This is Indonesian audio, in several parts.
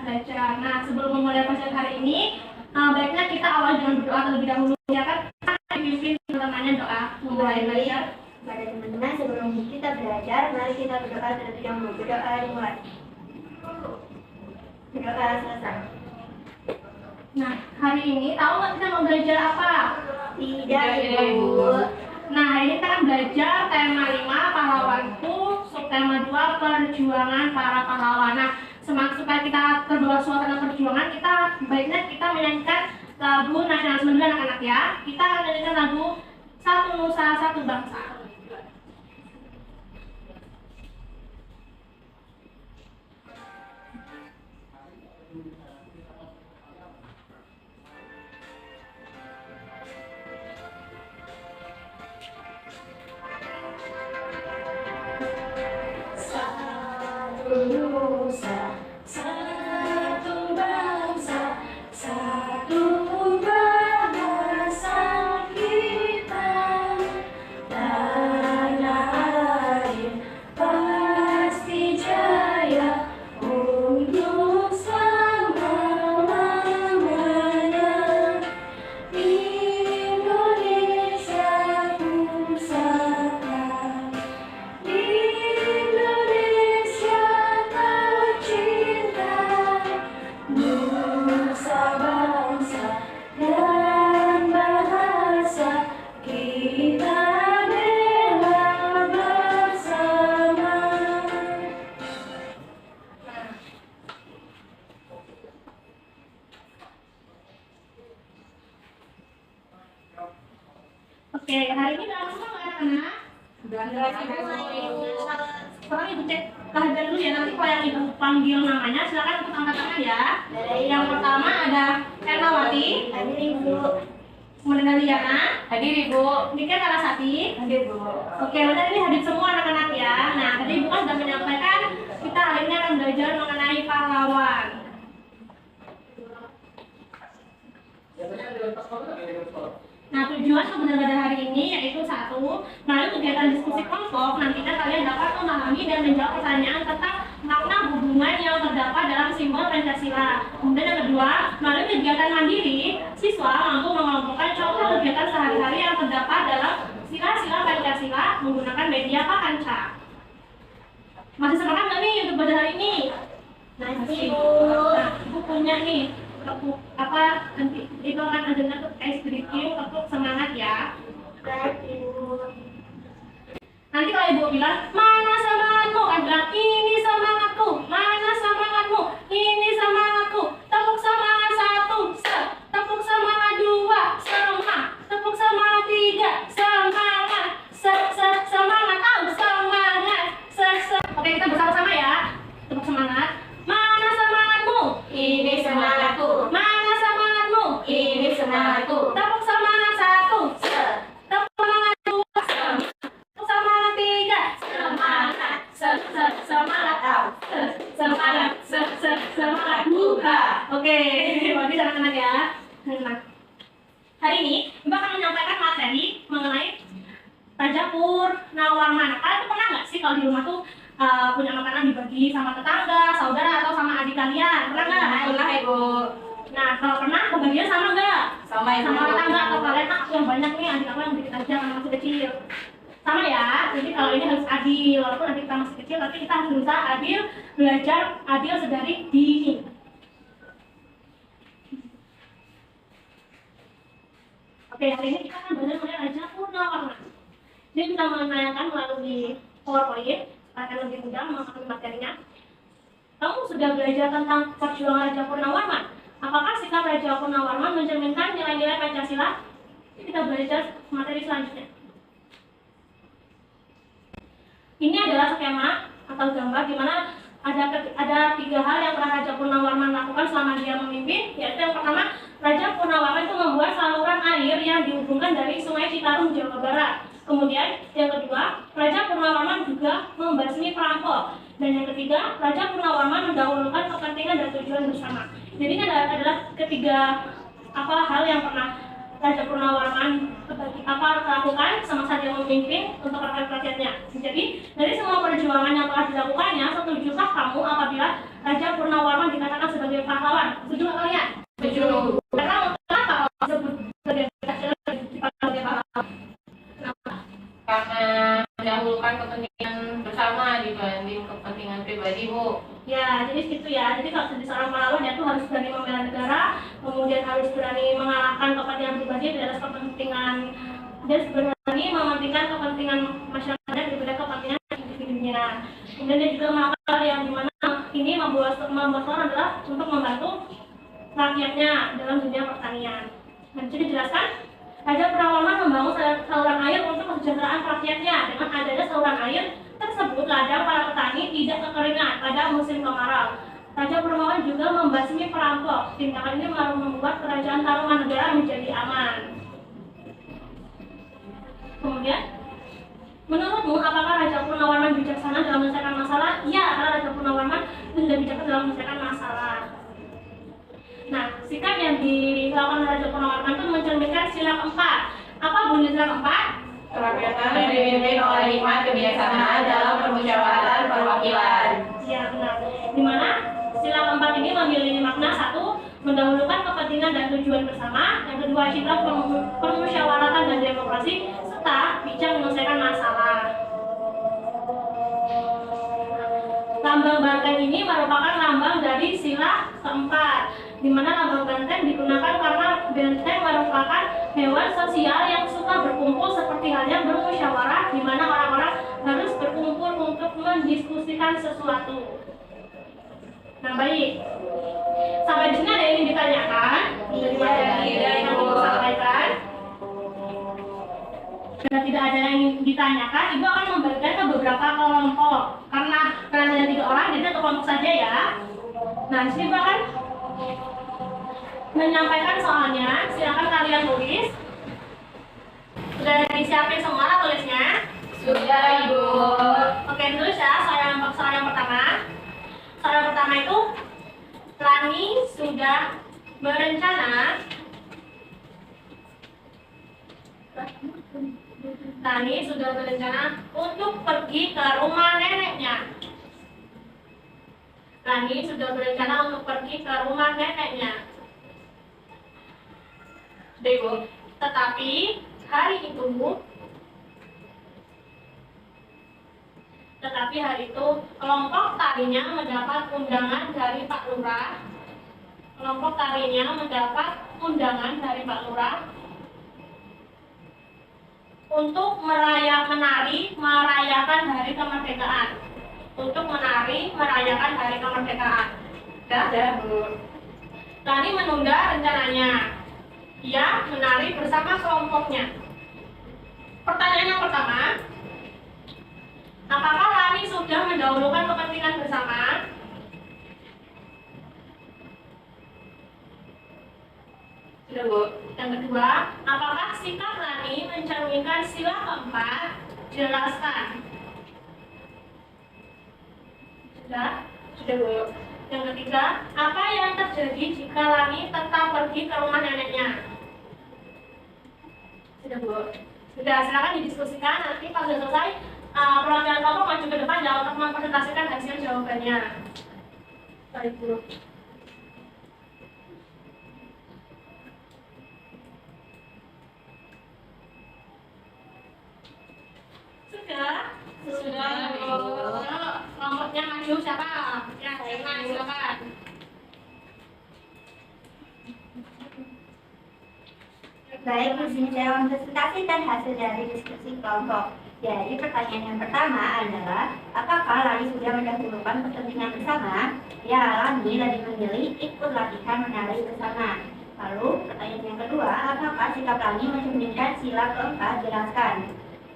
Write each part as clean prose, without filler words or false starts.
belajar. Nah, sebelum memulai pelajaran hari ini, baiknya kita awal dengan berdoa terlebih dahulu, ya kan? Dipimpin namanya doa memulai belajar. Pada teman-teman, sebelum kita belajar, mari kita berdoa terlebih dahulu. Berdoa dimulai. Berdoa selesai. Nah, hari ini tahu nggak kita mau belajar apa? Tidak, Ibu. Nah, hari ini kita akan belajar tema 5 pahlawanku, subtema 2 perjuangan para pahlawan. Nah, supaya kita terbawa suasana perjuangan, baiknya kita menyanyikan lagu nasionalisme dulu anak-anak ya. Kita akan menyanyikan lagu Satu Nusa Satu Bangsa. Nusa, satu bangsa, satu bahasa kita, tanah air pasti jaya untuk selama-lamanya. Indonesia pusaka, Indonesia tercinta, nusa bangsa dan bahasa kita bela bersama. Oke, hari ini dalam rumah nggak anak-anak? Sekarang ibu cek kehadiran dulu ya, nanti kalau yang ibu panggil namanya silakan untuk angkat tangan ya. Yang pertama ada Ernawati, Hadir Ibu. kemudian ada Liana, Hadir Ibu. Nika Narasati. Hadir Bu. Oke, udah ini hadir semua anak-anak ya. Nah, tadi ibu kan sudah menyampaikan kita hari ini akan belajar mengenai pahlawan. Nah, tujuan sebenarnya hari ini yaitu satu, melalui kegiatan diskusi kelompok, nantinya kalian dapat memahami dan menjawab pertanyaan tentang makna hubungan yang terdapat dalam simbol Pancasila. Kemudian yang kedua, melalui kegiatan mandiri, siswa mampu mengelompokkan contoh kegiatan sehari-hari yang terdapat dalam sila-sila Pancasila menggunakan media Pakanca. Masih semangat nggak nih untuk belajar hari ini? Masih, Bu. Nah, ibu punya nih nanti itu akan ada tuh SBQ untuk semangat ya. Baik, Ibu. Nanti kalau ibu bilang mana semangatmu, kan bilang ini semangatku. Mana semangatmu, ini semangatku. Tepuk semangat 1, tepuk semangat 2, semangat. Tepuk semangat 3, semangat. Semangat, semangat. Oke, kita bersama-sama ya. Tepuk semangat. Mana semangatmu? Ini semangatku. Mana semangatmu? Ini semangatku. Tepuk semangat 1, tepuk semangat 2, tepuk semangat 3, semangat, semangat buka. Oke, bagus anak-anak ya. Nah, hari ini Ibu akan menyampaikan materi mengenai Raja Purnawarman. Kalian tuh pernah nggak sih kalau di rumah tuh punya makanan dibagi sama tetangga, saudara atau sama adik kalian? Pernah nggak? Pernah Ibu. Nah, kalau pernah kebagian sama nggak? Sama Ibu. Sama tetangga atau kalian aku yang banyak nih, adik aku yang dikit aja karena masih kecil. Sama ya, jadi kalau ini harus adil, walaupun nanti kita masih kecil, tapi kita harus berusaha adil, belajar adil sedari dini. Oke, hari ini kita akan belajar mengenai Raja Purnawarman. Dia bisa menanyakan melalui PowerPoint, akan lebih mudah memahami materinya. Kamu sudah belajar tentang perjuangan Raja Purnawarman? Apakah sikap Raja Purnawarman mencerminkan nilai-nilai Pancasila? Kita belajar materi selanjutnya. Ini adalah skema atau gambar di mana ada 3 hal yang pernah Raja Purnawarman lakukan selama dia memimpin. Yaitu yang pertama, Raja Purnawarman itu membuat saluran air yang dihubungkan dari Sungai Citarum, Jawa Barat. Kemudian yang kedua, Raja Purnawarman juga membasmi perampok. Dan yang ketiga, Raja Purnawarman mendahulukan kepentingan dan tujuan bersama. Jadi ini adalah ketiga hal yang pernah Raja Purnawarman lakukan semasa dia memimpin untuk rakyat-rakyatnya. Jadi dari semua perjuangan yang telah dilakukannya, setujukah kamu apabila Raja Purnawarman dikatakan sebagai pahlawan. Setuju nggak kalian? Setuju. Karena kenapa kalau disebut sebagai pahlawan? Kenapa? Karena mendahulukan kepentingan bersama dibanding kepentingan pribadi, Bu. Ya, jadi gitu ya. Jadi kalau jadi seorang pahlawan dia tuh harus berani membela negara, kemudian harus berani mengalahkan kepentingan pribadi di atas kepentingan, dia berani mementingkan kepentingan masyarakat daripada kepentingan individunya. Kemudian dia juga melakukan hal yang dimana ini membuat orang adalah untuk membantu rakyatnya dalam dunia pertanian. Dan jadi dijelaskan, Raja Purnawarman membangun saluran air untuk kesejahteraan rakyatnya. Dengan adanya saluran air tersebut, ladang para petani tidak kekeringan pada musim kemarau. Raja Purnawarman juga membasmi perampok. Tindakan ini membuat kerajaan Tarumanegara menjadi aman. Kemudian, menurutmu apakah Raja Purnawarman bijaksana dalam menyelesaikan masalah? Ya, karena Raja Purnawarman sudah bijaksana dalam menyelesaikan masalah. Nah, sikap yang dilakukan Raja Purnawarman itu mencerminkan sila keempat. Apa bunyi sila keempat? Kerakyatan dipimpin oleh hikmat kebijaksanaan dalam permusyawaratan perwakilan. Ya, benar. Di mana sila keempat ini memiliki makna: satu, mendahulukan kepentingan dan tujuan bersama; yang kedua, cinta permusyawaratan dan demokrasi; serta bijak menyelesaikan masalah. Lambang banteng ini merupakan lambang dari sila keempat, di mana lambang banteng digunakan karena benteng merupakan hewan sosial yang suka berkumpul seperti halnya bermusyawarah, di mana orang-orang harus berkumpul untuk mendiskusikan sesuatu. Nah, baik. Sampai di sini ada yang ingin ditanyakan? Dari materi yang Ibu sampaikan. Jika tidak ada yang ingin ditanyakan, Ibu akan membagikan ke beberapa kelompok. Karena ada 3 orang, jadi satu kelompok saja ya. Nah, di sini Ibu akan menyampaikan soalnya. Silakan kalian tulis. Sudah disiapin semua tulisnya? Sudah, Ibu. Oke, tulis ya. Soal yang pertama. Soal yang pertama itu, Rani sudah berencana untuk pergi ke rumah neneknya. Rani sudah berencana untuk pergi ke rumah neneknya. Sudah, Ibu. Tetapi hari itu kelompok tarinya mendapat undangan dari Pak Lurah. Untuk merayakan hari kemerdekaan. Sudah, Bu. Rani menunda rencananya. Ia menari bersama kelompoknya. Pertanyaan yang pertama, apakah Rani sudah mendahulukan kepentingan bersama? Sudah, Bu. Yang kedua, apakah sikap Rani mencerminkan sila keempat? Jelaskan. Sudah? Sudah, Bu. Yang ketiga, apa yang terjadi jika Rani tetap pergi ke rumah neneknya? Sudah, Bu. Sudah, silakan didiskusikan. Nanti pas sudah selesai, perwakilan kelompok maju ke depan jangan untuk mempresentasikan hasil jawabannya. Baik, Bu. Sudah, Bu. Kelompoknya maju siapa? Ya, silakan. Baik, di sini saya mempresentasikan hasil dari diskusi kelompok. Jadi pertanyaan yang pertama adalah, apakah Rani sudah mendahulukan kepentingan bersama? Ya, Rani lebih memilih ikut latihan menari bersama. Lalu pertanyaan yang kedua, apakah sikap Rani mencerminkan sila keempat? Jelaskan.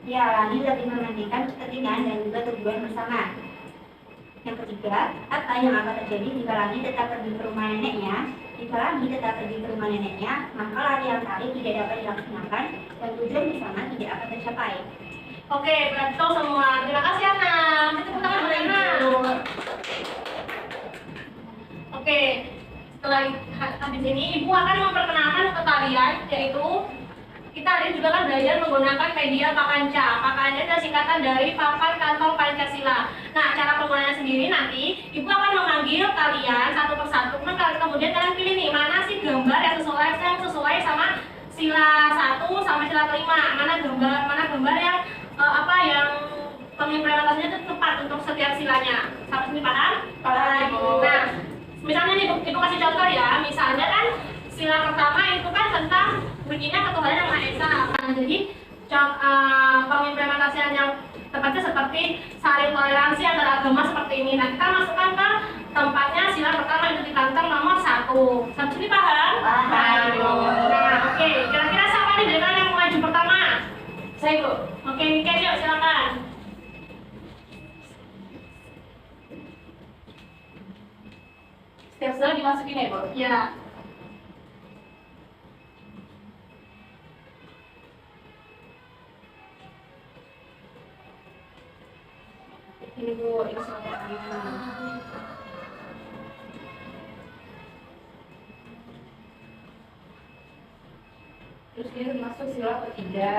Ya, Rani lebih mementingkan kepentingan dan juga tujuan bersama. Yang ketiga, apa yang akan terjadi jika Rani tetap pergi ke rumah neneknya? Jika Rani tetap pergi ke rumah neneknya, maka latihan tari tidak dapat dilaksanakan dan tujuan bersama tidak akan tercapai. Oke, betul semua. Terima kasih, Ana. Tepuk tangan buat Ana. Oke, setelah habis ini Ibu akan memperkenalkan ke kalian, yaitu kita hari ini juga kan belajar menggunakan media Pakanca. Pakanca adalah singkatan dari Papan Kantong Pancasila. Nah, cara penggunaannya sendiri nanti Ibu akan memanggil kalian satu persatu. Kemudian kalian pilih nih mana sih gambar yang sesuai sama sila 1 sampai sila kelima. Mana gambar yang yang pengimplementasinya itu tepat untuk setiap silanya. Sampai sini paham? Paham, Ibu. Nah, misalnya nih Ibu kasih contoh ya. Misalnya kan sila pertama itu kan tentang bunyinya ketuhanan yang Maha Esa. Nah, jadi pengimplementasian yang tepatnya seperti saling toleransi antar agama seperti ini. Nah, kita masukkan ke tempatnya sila pertama itu di kantong nomor 1. Sampai sini paham? Paham, Ibu. Nah, oke. Kira-kira siapa nih dari kalian yang mau maju pertama? Saya, Bu. Oke, Niken yuk silakan. Setiap sila dimasukin ya, Bu? Ya. Ini, Bu, ini silanya. Terus ini masuk sila ketiga.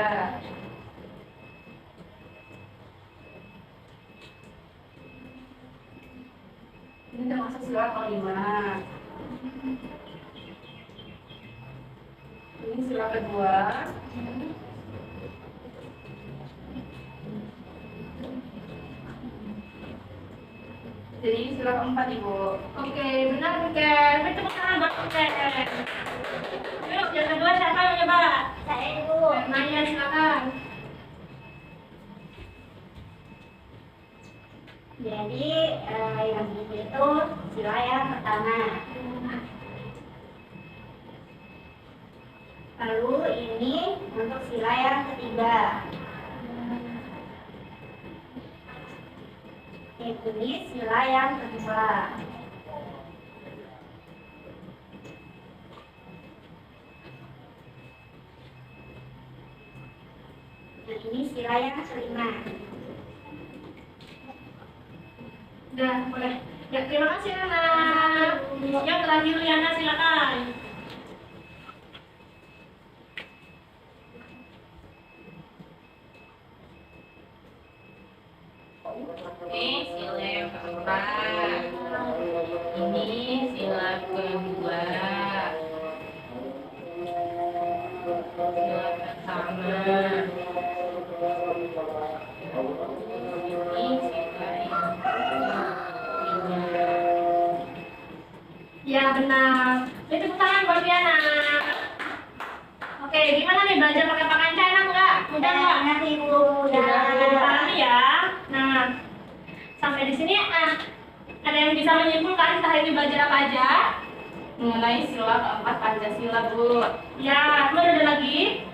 Ini termasuk sila kelima. Ini sila kedua. Jadi ini sila keempat, Ibu. Oke, benar Niken. Beri tepuk tangan buat Niken. Yuk, yang kedua siapa yang mencoba? Saya dulu. Naya silakan. Jadi yang ini itu sila yang pertama. Lalu ini untuk sila yang ketiga. Ini sila yang kedua. Nah, ini sila yang kelima. Udah, boleh. Ya, terima kasih anak. Yang terakhir Liana silakan. Ini sila yang keempat. Ini sila kedua. Sila pertama. Ini sila yang ketiga. Ya, benar. Beri tepuk tangan buat Liana. Oke, gimana nih belajar pakai Pakanca enak nggak? Mudah nggak? Enak, Ibu. Udah dipahami ya. Nah, sampai di sini ada yang bisa menyimpulkan kita hari ini belajar apa aja? Mengenai sila keempat Pancasila, Bu. Ya, kemudian ada lagi?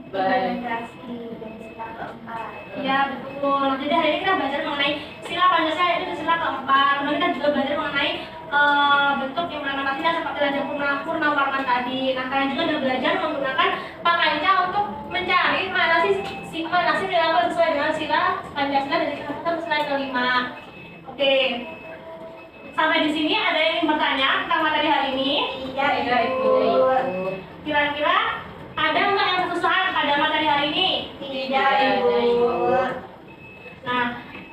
Baik. Generasi dan sila keempat. Ya, betul. Jadi hari ini kita belajar mengenai sila Pancasila itu sila keempat. Kemudian kita juga belajar mengenai bentuk implementasinya seperti Raja Purnawarman tadi. Nah, kalian juga sudah belajar menggunakan Pakanca untuk mencari mana sih perilaku sesuai dengan sila Pancasila dari sila satu ke sila kelima. Oke. Sampai di sini ada yang ingin bertanya tentang materi hari ini? Iya, Iya, Ibu. Kira-kira ada nggak yang kesusahan pada materi hari ini? Tidak, Ibu. Nah,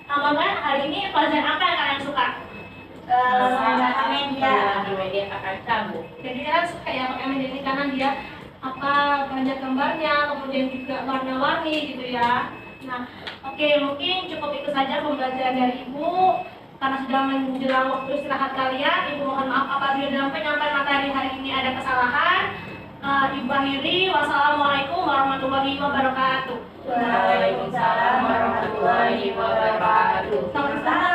teman-teman hari ini pelajaran apa yang kalian suka? Menggunakan media. Di media Pakanca, Bu. Jadi kalian suka ya pakai media ini karena dia banyak gambarnya, kemudian juga warna-warni gitu ya. Nah, oke, mungkin cukup itu saja pembelajaran dari Ibu. Karena sudah menjelang waktu istirahat kalian, Ibu mohon maaf apabila dalam penyampaian materi hari ini ada kesalahan. Ibu akhiri, wassalamualaikum warahmatullahi wabarakatuh. Waalaikumsalam warahmatullahi wabarakatuh. Sama-sama.